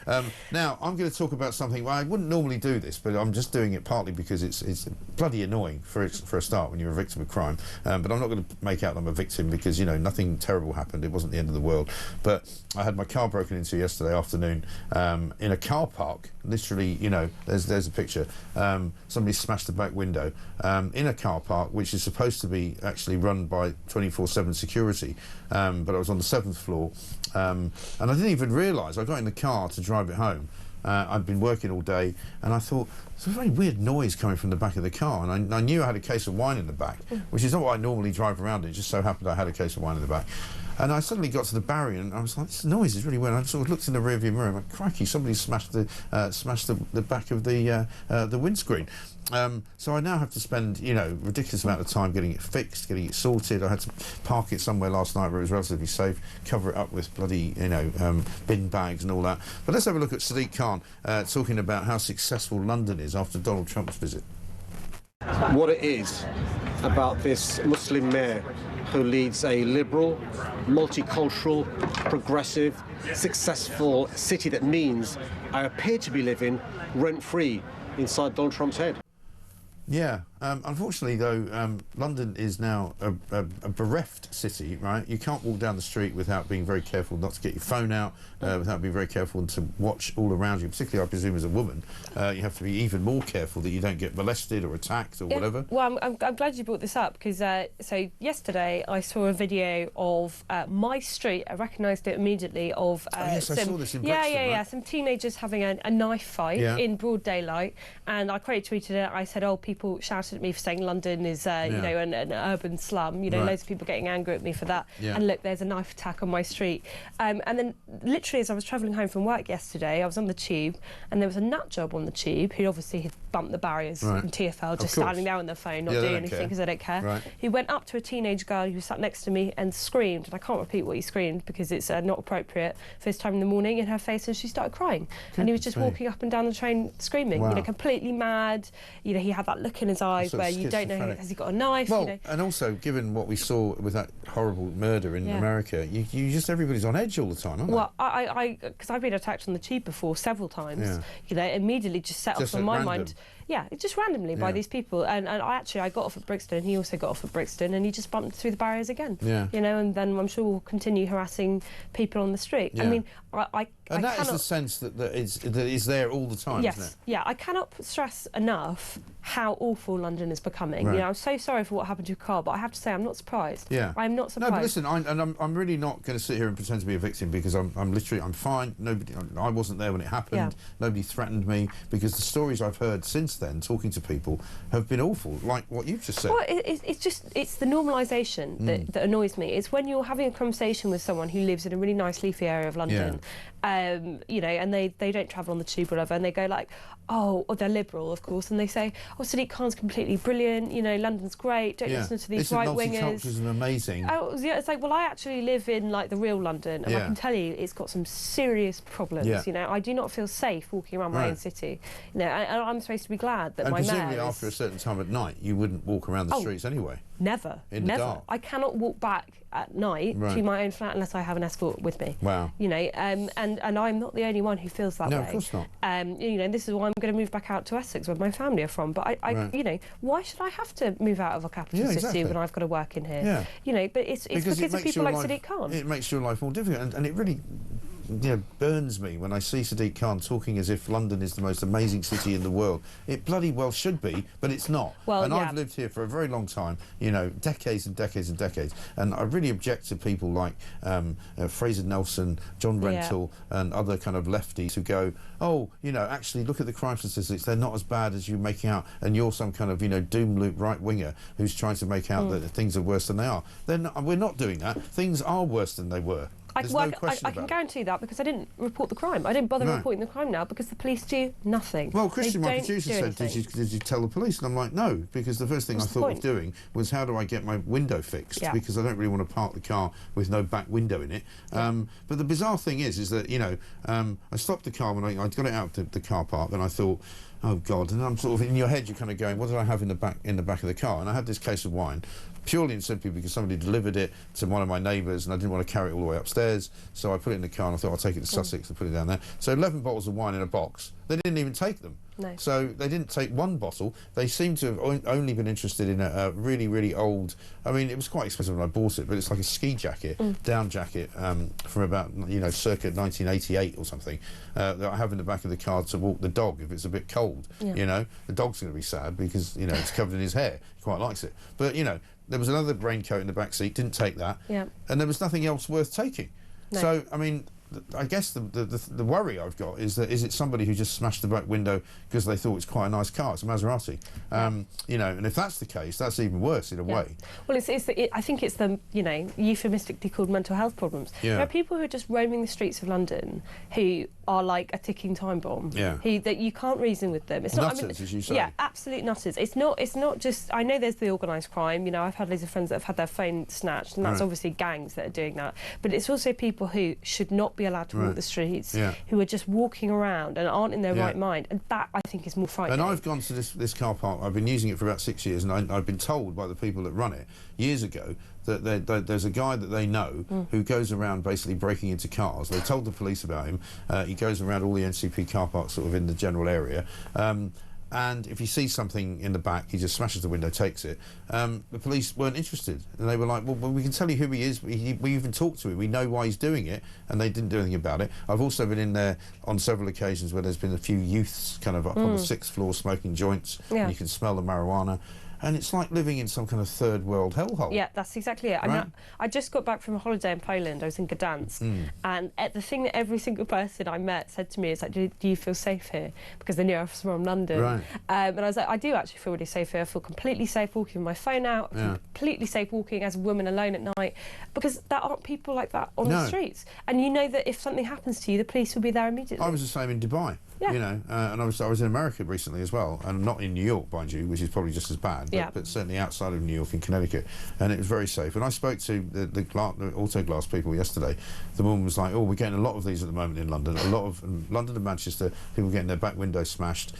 Now, I'm going to talk about something. Well, I wouldn't normally do this, but I'm just doing it partly because it's bloody annoying for a start when you're a victim of crime. But I'm not going to make out I'm a victim because, you know, nothing terrible happened. It wasn't the end of the world. But I had my car broken into yesterday afternoon in a car park. Literally, you know, there's a picture. Somebody smashed the back window in a car park, which is supposed to be actually run by 24/7 security. But I was on the 7th floor, and I didn't even realise. I got in the car to drive it home. I'd been working all day, and I thought, there's a very weird noise coming from the back of the car, and I knew I had a case of wine in the back, which is not what I normally drive around in. It just so happened I had a case of wine in the back. And I suddenly got to the barrier, and I was like, this noise is really weird. I sort of looked in the rearview mirror, and went, crikey, somebody smashed the back of the windscreen. So I now have to spend, you know, ridiculous amount of time getting it fixed, getting it sorted. I had to park it somewhere last night where it was relatively safe, cover it up with bloody, you know, bin bags and all that. But let's have a look at Sadiq Khan talking about how successful London is after Donald Trump's visit. What it is about this Muslim mayor who leads a liberal, multicultural, progressive, successful city that means I appear to be living rent-free inside Donald Trump's head. Yeah, unfortunately though, London is now a bereft city, right? You can't walk down the street without being very careful not to get your phone out, without being very careful to watch all around you, particularly I presume as a woman. You have to be even more careful that you don't get molested or attacked or whatever. Well, I'm glad you brought this up because so yesterday I saw a video of my street. I recognised it immediately of yes, I saw this in Brixton, right? some teenagers having a knife fight in broad daylight, and I tweeted it. I said, oh, people shouted at me for saying London is, you know, an urban slum. You know, loads of people getting angry at me for that. And look, there's a knife attack on my street. And then, literally, as I was travelling home from work yesterday, I was on the tube, and there was a nut job on the tube who obviously had bumped the barriers in TfL, just standing there on their phone, not doing anything because they don't care. He went up to a teenage girl who sat next to me and screamed, and I can't repeat what he screamed because it's not appropriate first time in the morning, in her face, and she started crying. And he was just walking up and down the train screaming, you know, completely mad. You know, he had that look in his eyes where you don't know, has he got a knife? Well, you know? and also, given what we saw with that horrible murder in America, you just, everybody's on edge all the time, aren't they? Well, because I've been attacked on the tube before several times, you know, immediately just set off in my mind. Yeah, just randomly by these people. And I got off at Brixton, and he also got off at Brixton, and he just bumped through the barriers again. You know, and then I'm sure we'll continue harassing people on the street. I mean, and that is the sense that is there all the time, isn't it? Yeah, I cannot stress enough how awful London is becoming. You know, I'm so sorry for what happened to your car, but I have to say I'm not surprised. I'm not surprised. No, but listen, I'm really not going to sit here and pretend to be a victim because I'm fine. I wasn't there when it happened. Nobody threatened me, because the stories I've heard since then, talking to people, have been awful, like what you've just said. Well, it's the normalisation that annoys me. It's when you're having a conversation with someone who lives in a really nice leafy area of London, you know, and they don't travel on the tube or whatever, and they go like, oh, or they're liberal, of course, and they say, oh, Sadiq Khan's completely brilliant, you know, London's great, don't listen to these right-wingers. Multiculturalism amazing. Oh, yeah, it's like, well, I actually live in, like, the real London, and I can tell you it's got some serious problems, you know. I do not feel safe walking around my own city, you know, and I'm supposed to be glad that my mayor presumably after a certain time at night, you wouldn't walk around the streets anyway. Never. In the dark. I cannot walk back at night to my own flat unless I have an escort with me. Wow. You know, and I'm not the only one who feels that way. No, of course not. You know, this is why I'm going to move back out to Essex, where my family are from. But you know, why should I have to move out of a capital city when I've got to work in here? You know, but it's because of people like Sadiq Khan. It makes your life more difficult, and it really, you know, burns me when I see Sadiq Khan talking as if London is the most amazing city in the world. It bloody well should be, but it's not. Well, and I've lived here for a very long time, you know, decades and decades and decades, and I really object to people like Fraser Nelson, John Rentoul, and other kind of lefties who go, oh, you know, actually look at the crime statistics, they're not as bad as you're making out, and you're some kind of, you know, doom loop right-winger who's trying to make out that things are worse than they are. We're not doing that. Things are worse than they were. I can guarantee that because I didn't report the crime. I didn't bother reporting the crime now because the police do nothing. Well, Christian, my producer, said, did you tell the police? And I'm like, no, because the first thing I thought of doing was how do I get my window fixed? Because I don't really want to park the car with no back window in it. But the bizarre thing is that, you know, I stopped the car when I got it out of the car park, and I thought, oh God, and I'm sort of, in your head you're kind of going, what did I have in the back of the car? And I had this case of wine, purely and simply because somebody delivered it to one of my neighbours and I didn't want to carry it all the way upstairs, so I put it in the car and I thought I'll take it to Sussex and put it down there. So 11 bottles of wine in a box. They didn't even take them. No. So they didn't take one bottle. They seem to have only been interested in a really, really old, I mean, it was quite expensive when I bought it, but it's like a ski jacket, down jacket, from about, you know, circa 1988 or something, that I have in the back of the car to walk the dog if it's a bit cold. You know, the dog's going to be sad because, you know, it's covered in his hair. He quite likes it. But, you know, there was another raincoat in the back seat, didn't take that. And there was nothing else worth taking. No. So, I mean, I guess the worry I've got is that is it somebody who just smashed the back window because they thought it's quite a nice car? It's a Maserati, you know. And if that's the case, that's even worse in a way. Well, I think it's the, you know, euphemistically called mental health problems. There are people who are just roaming the streets of London who are like a ticking time bomb. That you can't reason with them. It's not, nutters, I mean, as you say. Yeah, absolute nutters. It's not just. I know there's the organised crime. You know, I've had loads of friends that have had their phone snatched, and that's obviously gangs that are doing that. But it's also people who should not be allowed to walk the streets, who are just walking around and aren't in their right mind, and that I think is more frightening. And I've gone to this car park. I've been using it for about 6 years, and I've been told by the people that run it years ago that there's a guy that they know who goes around basically breaking into cars. They told the police about him. He goes around all the NCP car parks sort of in the general area. And if he sees something in the back, he just smashes the window, takes it. The police weren't interested. And they were like, well, we can tell you who he is. We even talked to him. We know why he's doing it. And they didn't do anything about it. I've also been in there on several occasions where there's been a few youths kind of up on the 6th floor smoking joints. And you can smell the marijuana. And it's like living in some kind of third world hellhole. Yeah, that's exactly it. Right? I mean, I just got back from a holiday in Poland. I was in Gdansk, and the thing that every single person I met said to me is like, do you feel safe here? Because they knew I was from London. Right. And I was like, I do actually feel really safe here. I feel completely safe walking with my phone out, completely safe walking as a woman alone at night, because there aren't people like that on the streets. And you know that if something happens to you, the police will be there immediately. I was the same in Dubai. You know, and I was in America recently as well, and not in New York, mind you, which is probably just as bad, but certainly outside of New York in Connecticut, and it was very safe. And I spoke to the auto glass people yesterday. The woman was like, oh, we're getting a lot of these at the moment in London, a lot of London and Manchester, people getting their back windows smashed,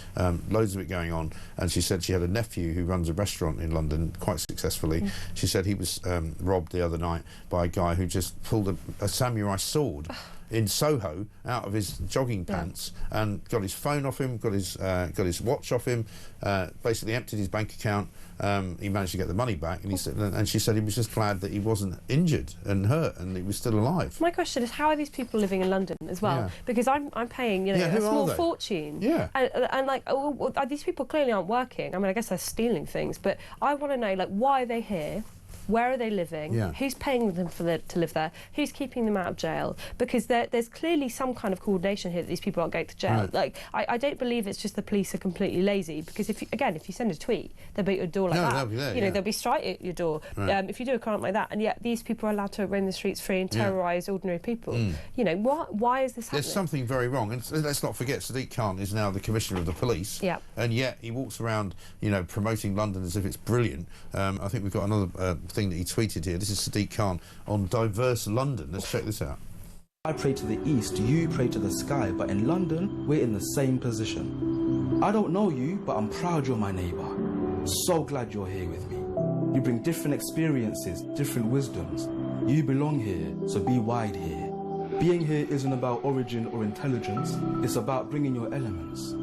loads of it going on. And she said she had a nephew who runs a restaurant in London quite successfully. She said he was robbed the other night by a guy who just pulled a samurai sword in Soho out of his jogging pants and got his phone off him, got his watch off him, basically emptied his bank account. He managed to get the money back, and he said, and she said he was just glad that he wasn't injured and hurt, and he was still alive. My question is, how are these people living in London as well? Because I'm paying, you know, a small fortune. And like, these people clearly aren't working. I mean, I guess they're stealing things, but I want to know, like, why are they here? Where are they living? Who's paying them to live there? Who's keeping them out of jail? Because there's clearly some kind of coordination here that these people aren't going to jail. Like, I don't believe it's just the police are completely lazy, because if you send a tweet, they'll be at your door like that. They'll be there, you know, they'll be straight at your door. If you do a crime like that, and yet these people are allowed to roam the streets free and terrorise ordinary people. You know, why is this happening? There's something very wrong. And let's not forget, Sadiq Khan is now the Commissioner of the Police. And yet he walks around, you know, promoting London as if it's brilliant. I think we've got another thing that he tweeted here. This is Sadiq Khan on Diverse London. Let's check this out. I pray to the east, you pray to the sky, but in London, we're in the same position. I don't know you, but I'm proud you're my neighbour. So glad you're here with me. You bring different experiences, different wisdoms. You belong here, so be wide here. Being here isn't about origin or intelligence, it's about bringing your elements.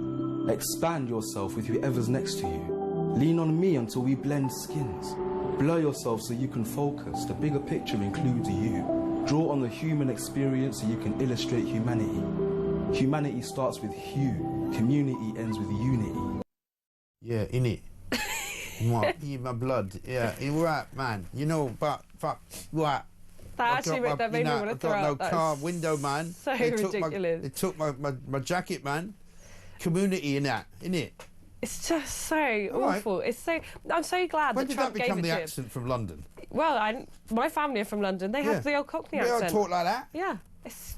Expand yourself with whoever's next to you. Lean on me until we blend skins. Blur yourself so you can focus. The bigger picture includes you. Draw on the human experience so you can illustrate humanity. Humanity starts with hue. Community ends with unity. Yeah, innit? my blood. Yeah, you're right, man. You know, but what? That actually made me want to throw up. I got no car window, man. So ridiculous. They took my jacket, man. Community in that, innit? It's just so awful. It's so. I'm so glad when that did Trump that become gave it the to accent from London? Well, my family are from London. They have the old Cockney accent. They don't talk like that. Yeah.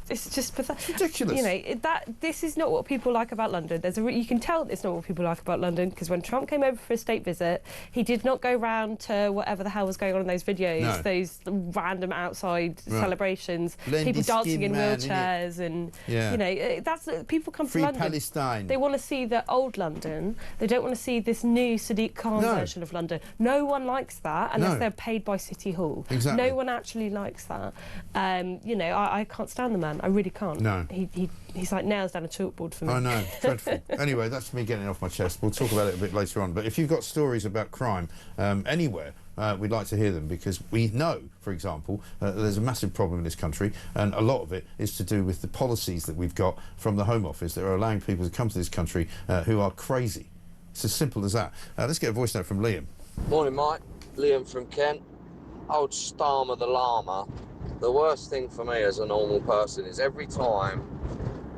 It's just pathetic. It's ridiculous. You know, this is not what people like about London. You can tell it's not what people like about London, because when Trump came over for a state visit, he did not go round to whatever the hell was going on in those videos, those random outside celebrations, people dancing in wheelchairs, and you know, that's people come Free to London. Palestine. They want to see the old London. They don't want to see this new Sadiq Khan version of London. No one likes that unless they're paid by City Hall. Exactly. No one actually likes that. You know, I can't stand the man. I really can't. No. He's like nails down a chalkboard for me. I know, dreadful. Anyway, that's me getting it off my chest. We'll talk about it a bit later on. But if you've got stories about crime anywhere, we'd like to hear them, because we know, for example, there's a massive problem in this country, and a lot of it is to do with the policies that we've got from the Home Office that are allowing people to come to this country who are crazy. It's as simple as that. Let's get a voice note from Liam. Morning, Mike. Liam from Kent. Old Starmer the Llama. The worst thing for me as a normal person is every time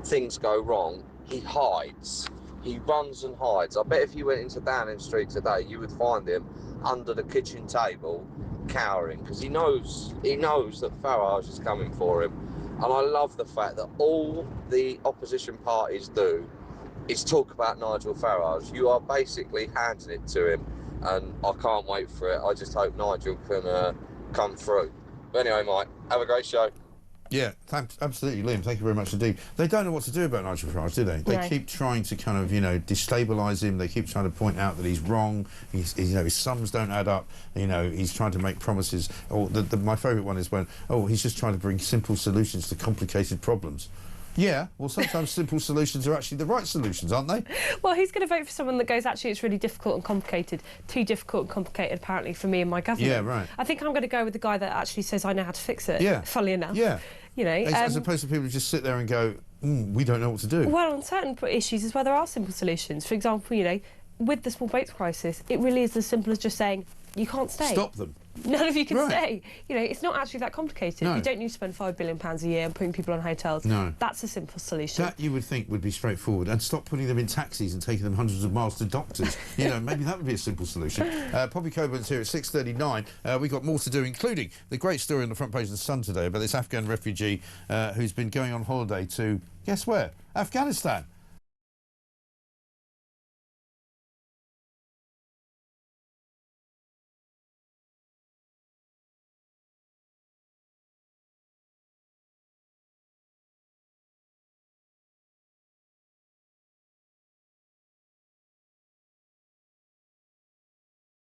things go wrong, he hides. He runs and hides. I bet if you went into Downing Street today, you would find him under the kitchen table, cowering, because he knows that Farage is coming for him. And I love the fact that all the opposition parties do is talk about Nigel Farage. You are basically handing it to him, and I can't wait for it. I just hope Nigel can come through. But anyway, Mike, have a great show. Yeah, thanks, absolutely, Liam. Thank you very much indeed. They don't know what to do about Nigel Farage, do they? They keep trying to kind of, you know, destabilise him. They keep trying to point out that he's wrong. You know, his sums don't add up. You know, he's trying to make promises. Or my favourite one is when, he's just trying to bring simple solutions to complicated problems. Yeah, well, sometimes simple solutions are actually the right solutions, aren't they? Well, he's going to vote for someone that goes, actually, it's really difficult and complicated. Too difficult and complicated, apparently, for me and my government. Yeah, right. I think I'm going to go with the guy that actually says, I know how to fix it, funnily enough. Yeah. You know, as opposed to people who just sit there and go, we don't know what to do. Well, on certain issues as well, there are simple solutions. For example, you know, with the small boats crisis, it really is as simple as just saying, you can't stay. Stop them. None of you can stay. You know, it's not actually that complicated. No. You don't need to spend £5 billion a year and putting people on hotels. No. That's a simple solution. That you would think would be straightforward. And stop putting them in taxis and taking them hundreds of miles to doctors. You know, maybe that would be a simple solution. Poppy Coburn's here at 6:39. We've got more to do, including the great story on the front page of The Sun today about this Afghan refugee who's been going on holiday to, guess where? Afghanistan.